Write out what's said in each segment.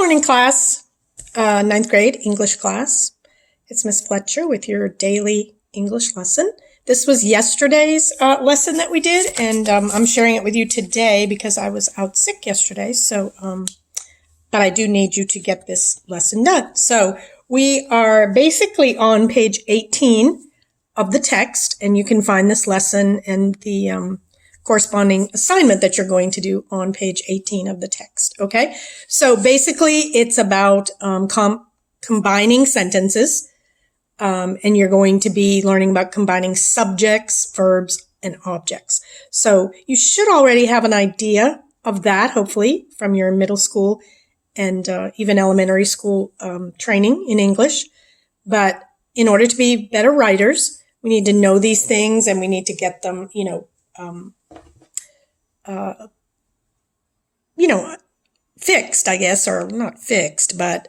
morning, class. Ninth grade English class. It's Miss Fletcher with your daily English lesson. This was yesterday's lesson that we did, and I'm sharing it with you today because I was out sick yesterday. So, but I do need you to get this lesson done. So we are basically on page 18 of the text, and you can find this lesson and the corresponding assignment that you're going to do on page 18 of the text. Okay. So basically it's about combining sentences. And you're going to be learning about combining subjects, verbs, and objects. So you should already have an idea of that, hopefully, from your middle school and even elementary school training in English. But in order to be better writers, we need to know these things and we need to get them, fixed, I guess, or not fixed, but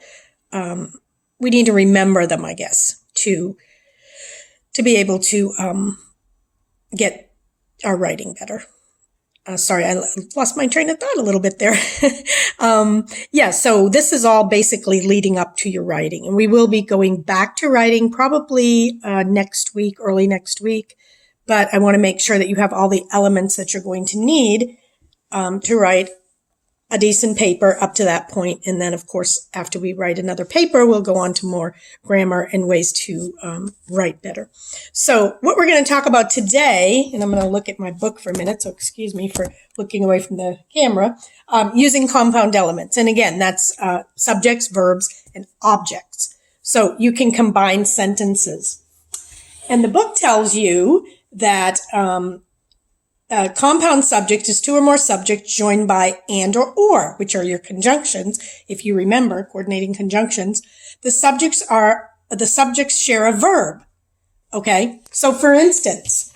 we need to remember them, I guess, to be able to get our writing better. Sorry, I lost my train of thought a little bit there. So this is all basically leading up to your writing. And we will be going back to writing probably next week, early next week. But I want to make sure that you have all the elements that you're going to need to write a decent paper up to that point. And then, of course, after we write another paper, we'll go on to more grammar and ways to write better. So what we're going to talk about today, and I'm going to look at my book for a minute, so excuse me for looking away from the camera, using compound elements. And again, that's subjects, verbs, and objects. So you can combine sentences. And the book tells you that a compound subject is two or more subjects joined by and or, which are your conjunctions. If you remember, coordinating conjunctions. The subjects share a verb. Okay. So for instance,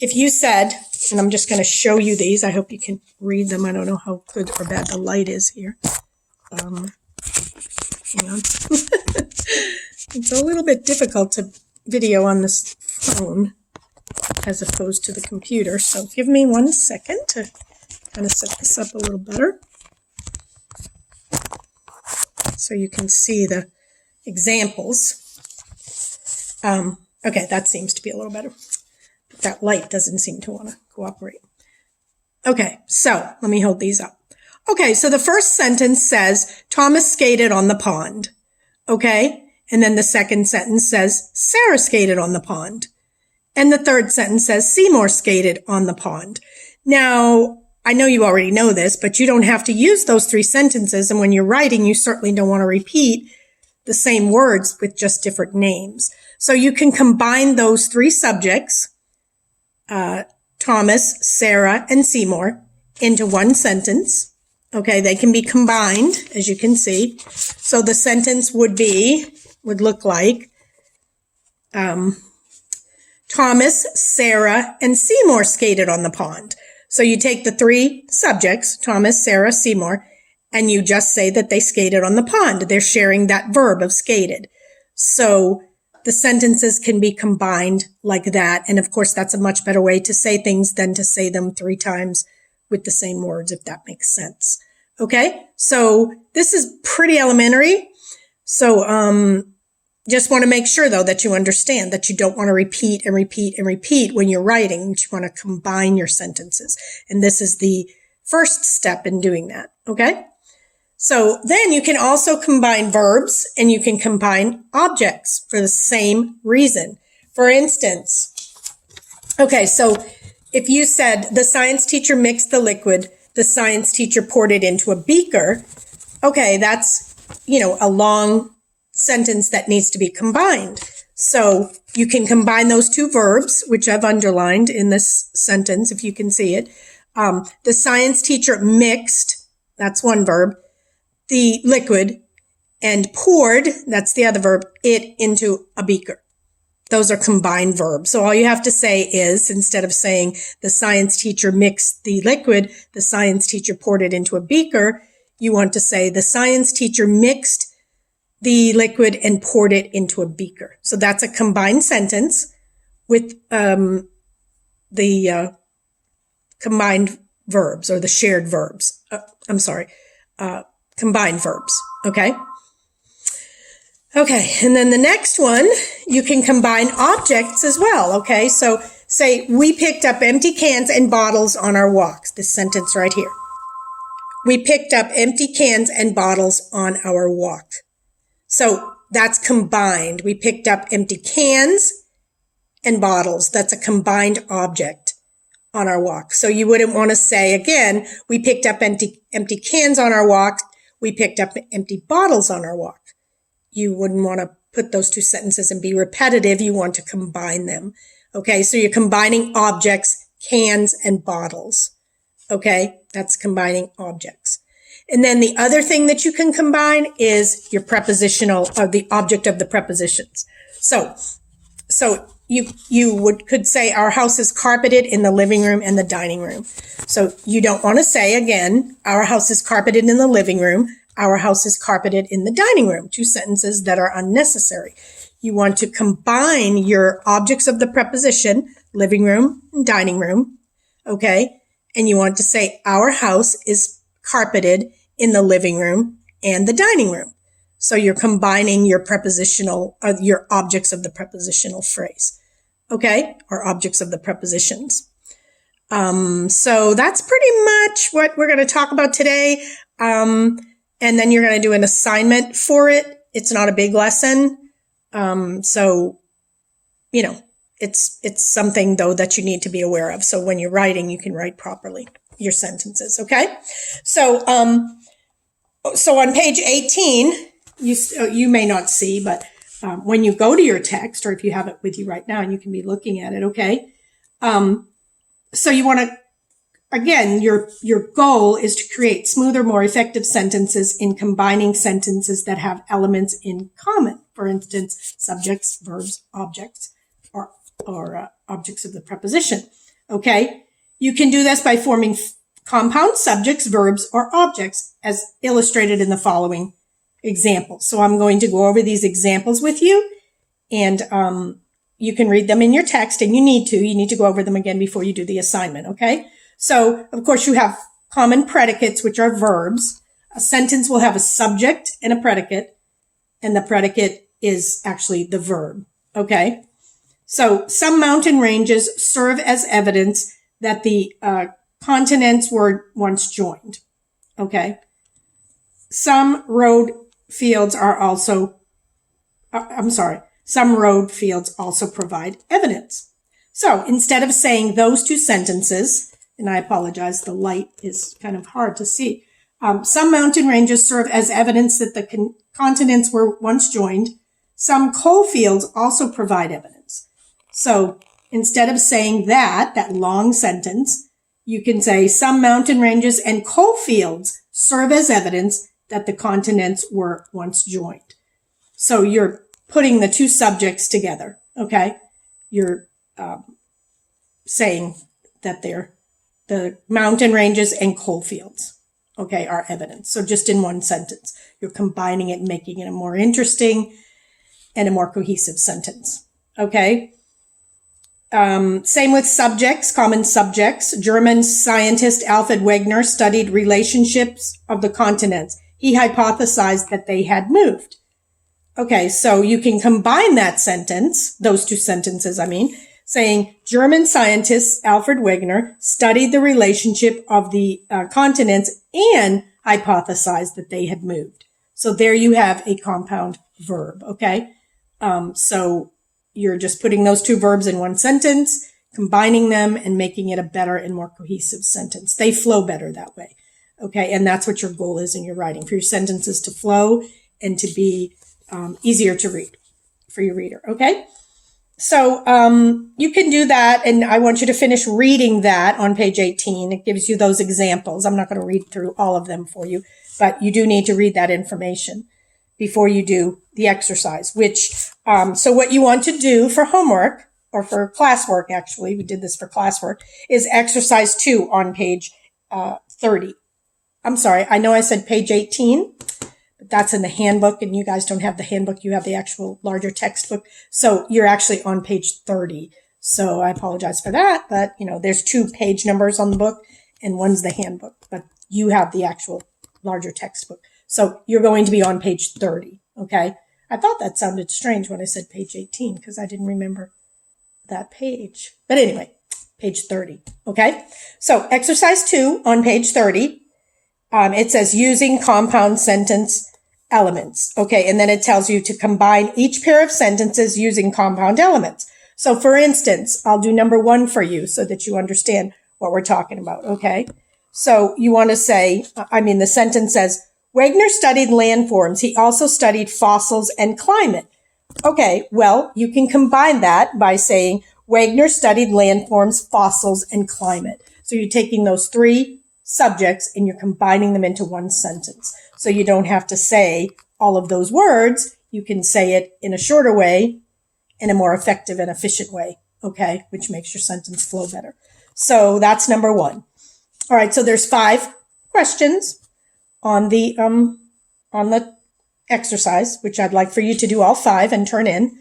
if you said, and I'm just going to show you these. I hope you can read them. I don't know how good or bad the light is here. Hang on. It's a little bit difficult to video on this phone as opposed to the computer. So give me 1 second to kind of set this up a little better so you can see the examples. Okay, that seems to be a little better. But that light doesn't seem to want to cooperate. Okay, so let me hold these up. Okay, so the first sentence says, Thomas skated on the pond. Okay, and then the second sentence says, Sarah skated on the pond. And the third sentence says, Seymour skated on the pond. Now, I know you already know this, but you don't have to use those three sentences. And when you're writing, you certainly don't want to repeat the same words with just different names. So you can combine those three subjects, Thomas, Sarah, and Seymour, into one sentence. Okay, they can be combined, as you can see. So the sentence would look like, Thomas, Sarah, and Seymour skated on the pond. So you take the three subjects, Thomas, Sarah, Seymour, and you just say that they skated on the pond. They're sharing that verb of skated. So the sentences can be combined like that. And of course, that's a much better way to say things than to say them three times with the same words, if that makes sense. Okay. So this is pretty elementary. So, just want to make sure, though, that you understand that you don't want to repeat and repeat and repeat when you're writing. You want to combine your sentences. And this is the first step in doing that. Okay. So then you can also combine verbs and you can combine objects for the same reason. For instance, okay, so if you said the science teacher mixed the liquid, the science teacher poured it into a beaker. Okay, that's, a long sentence that needs to be combined. So you can combine those two verbs, which I've underlined in this sentence, if you can see it. The science teacher mixed, that's one verb, the liquid, and poured, that's the other verb, it into a beaker. Those are combined verbs. So all you have to say is, instead of saying the science teacher mixed the liquid, the science teacher poured it into a beaker, you want to say the science teacher mixed the liquid and poured it into a beaker. So that's a combined sentence with the combined verbs or the shared verbs. combined verbs. Okay. Okay. And then the next one, you can combine objects as well. Okay. So say we picked up empty cans and bottles on our walks. This sentence right here. We picked up empty cans and bottles on our walk. So that's combined. We picked up empty cans and bottles. That's a combined object on our walk. So you wouldn't want to say again, we picked up empty cans on our walk. We picked up empty bottles on our walk. You wouldn't want to put those two sentences and be repetitive. You want to combine them. Okay. So you're combining objects, cans and bottles. Okay. That's combining objects. And then the other thing that you can combine is your prepositional, or the object of the prepositions. So you could say our house is carpeted in the living room and the dining room. So you don't want to say again, our house is carpeted in the living room. Our house is carpeted in the dining room. Two sentences that are unnecessary. You want to combine your objects of the preposition, living room and dining room. Okay. And you want to say our house is carpeted in the living room and the dining room. So you're combining your prepositional, your objects of the prepositional phrase. Okay. Or objects of the prepositions. So that's pretty much what we're going to talk about today. And then you're going to do an assignment for it. It's not a big lesson. So, you know, it's something though that you need to be aware of. So when you're writing, you can write properly your sentences. Okay. So on page 18, you may not see, but, when you go to your text, or if you have it with you right now, you can be looking at it. Okay. So you want to, again, your goal is to create smoother, more effective sentences in combining sentences that have elements in common. For instance, subjects, verbs, objects, or objects of the preposition. Okay. You can do this by forming compound subjects, verbs, or objects as illustrated in the following examples. So I'm going to go over these examples with you, and you can read them in your text, and you need to go over them again before you do the assignment. Okay. So of course you have common predicates, which are verbs. A sentence will have a subject and a predicate, and the predicate is actually the verb. Okay. So some mountain ranges serve as evidence that the continents were once joined. Okay. Some road fields also provide evidence. So instead of saying those two sentences, and I apologize, the light is kind of hard to see. Some mountain ranges serve as evidence that the continents were once joined. Some coal fields also provide evidence. So instead of saying that long sentence, you can say some mountain ranges and coal fields serve as evidence that the continents were once joined. So you're putting the two subjects together. Okay. You're saying that the mountain ranges and coal fields, okay, are evidence. So just in one sentence, you're combining it and making it a more interesting and a more cohesive sentence. Okay. Same with subjects, common subjects. German scientist Alfred Wegener studied relationships of the continents. He hypothesized that they had moved. Okay, so you can combine that sentence, those two sentences, saying German scientist Alfred Wegener studied the relationship of the continents and hypothesized that they had moved. So there you have a compound verb. Okay. So you're just putting those two verbs in one sentence, combining them and making it a better and more cohesive sentence. They flow better that way. Okay. And that's what your goal is in your writing, for your sentences to flow and to be easier to read for your reader. Okay. So, you can do that. And I want you to finish reading that on page 18. It gives you those examples. I'm not going to read through all of them for you, but you do need to read that information before you do the exercise, which, so what you want to do for homework, or for classwork, actually, we did this for classwork, is exercise 2 on page 30. I'm sorry. I know I said page 18, but that's in the handbook, and you guys don't have the handbook. You have the actual larger textbook. So you're actually on page 30. So I apologize for that, but there's 2 page numbers on the book and one's the handbook, but you have the actual larger textbook. So you're going to be on page 30. Okay. I thought that sounded strange when I said page 18 because I didn't remember that page. But anyway, page 30. Okay. So exercise 2 on page 30. It says using compound sentence elements. Okay. And then it tells you to combine each pair of sentences using compound elements. So for instance, I'll do number 1 for you so that you understand what we're talking about. Okay. So you want to say, the sentence says, Wagner studied landforms. He also studied fossils and climate. Okay. Well, you can combine that by saying Wagner studied landforms, fossils, and climate. So you're taking those 3 subjects and you're combining them into one sentence. So you don't have to say all of those words. You can say it in a shorter way, in a more effective and efficient way. Okay. Which makes your sentence flow better. So that's number 1. All right. So there's 5 questions on the exercise, which I'd like for you to do all 5 and turn in.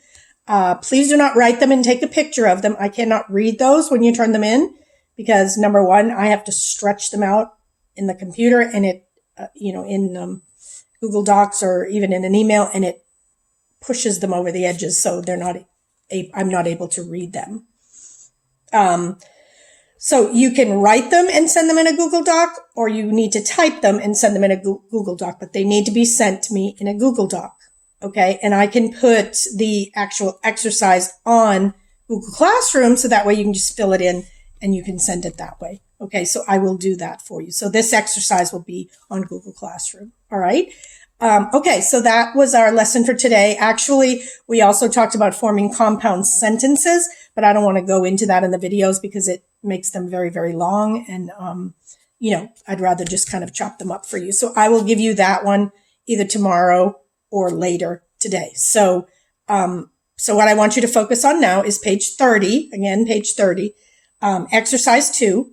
Please do not write them and take a picture of them. I cannot read those when you turn them in because number 1, I have to stretch them out in the computer and it, in Google Docs or even in an email, and it pushes them over the edges. So I'm not able to read them. So you can write them and send them in a Google Doc, or you need to type them and send them in a Google Doc, but they need to be sent to me in a Google Doc. Okay. And I can put the actual exercise on Google Classroom so that way you can just fill it in and you can send it that way. Okay. So I will do that for you. So this exercise will be on Google Classroom. All right. Okay. So that was our lesson for today. Actually, we also talked about forming compound sentences, but I don't want to go into that in the videos because it makes them very, very long. And, I'd rather just kind of chop them up for you. So I will give you that one either tomorrow or later today. So what I want you to focus on now is page 30. Again, page 30, exercise 2,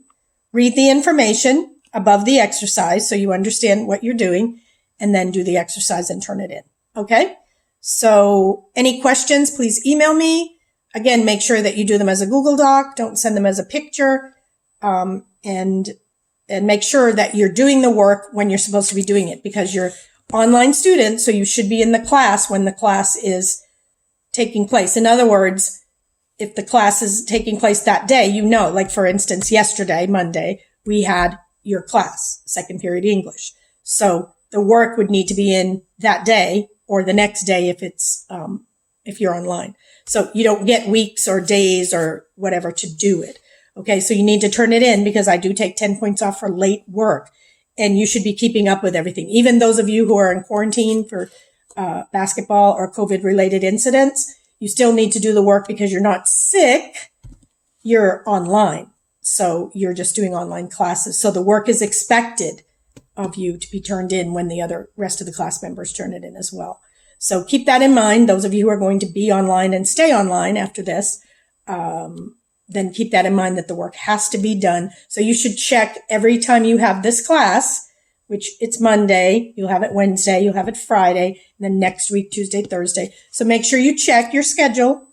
read the information above the exercise so you understand what you're doing, and then do the exercise and turn it in. Okay. So any questions, please email me. Again, make sure that you do them as a Google Doc. Don't send them as a picture. And make sure that you're doing the work when you're supposed to be doing it because you're online student. So you should be in the class when the class is taking place. In other words, if the class is taking place that day, like for instance, yesterday, Monday, we had your class, second period English. So the work would need to be in that day or the next day if you're online. So you don't get weeks or days or whatever to do it. Okay. So you need to turn it in because I do take 10 points off for late work and you should be keeping up with everything. Even those of you who are in quarantine for basketball or COVID related incidents, you still need to do the work because you're not sick. You're online. So you're just doing online classes. So the work is expected of you to be turned in when the rest of the class members turn it in as well. So keep that in mind. Those of you who are going to be online and stay online after this, then keep that in mind that the work has to be done. So you should check every time you have this class, which it's Monday, you'll have it Wednesday, you'll have it Friday, and then next week, Tuesday, Thursday. So make sure you check your schedule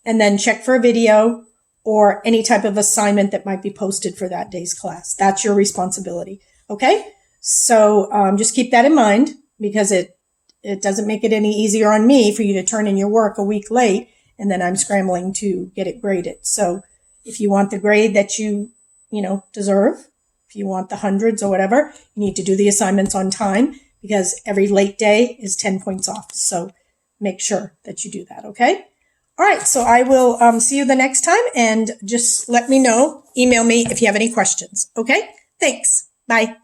and then check for a video or any type of assignment that might be posted for that day's class. That's your responsibility. Okay. So, just keep that in mind because it doesn't make it any easier on me for you to turn in your work a week late and then I'm scrambling to get it graded. So if you want the grade that you deserve, if you want the hundreds or whatever, you need to do the assignments on time because every late day is 10 points off. So make sure that you do that. Okay. All right. So I will see you the next time and just let me know, email me if you have any questions. Okay. Thanks. Bye.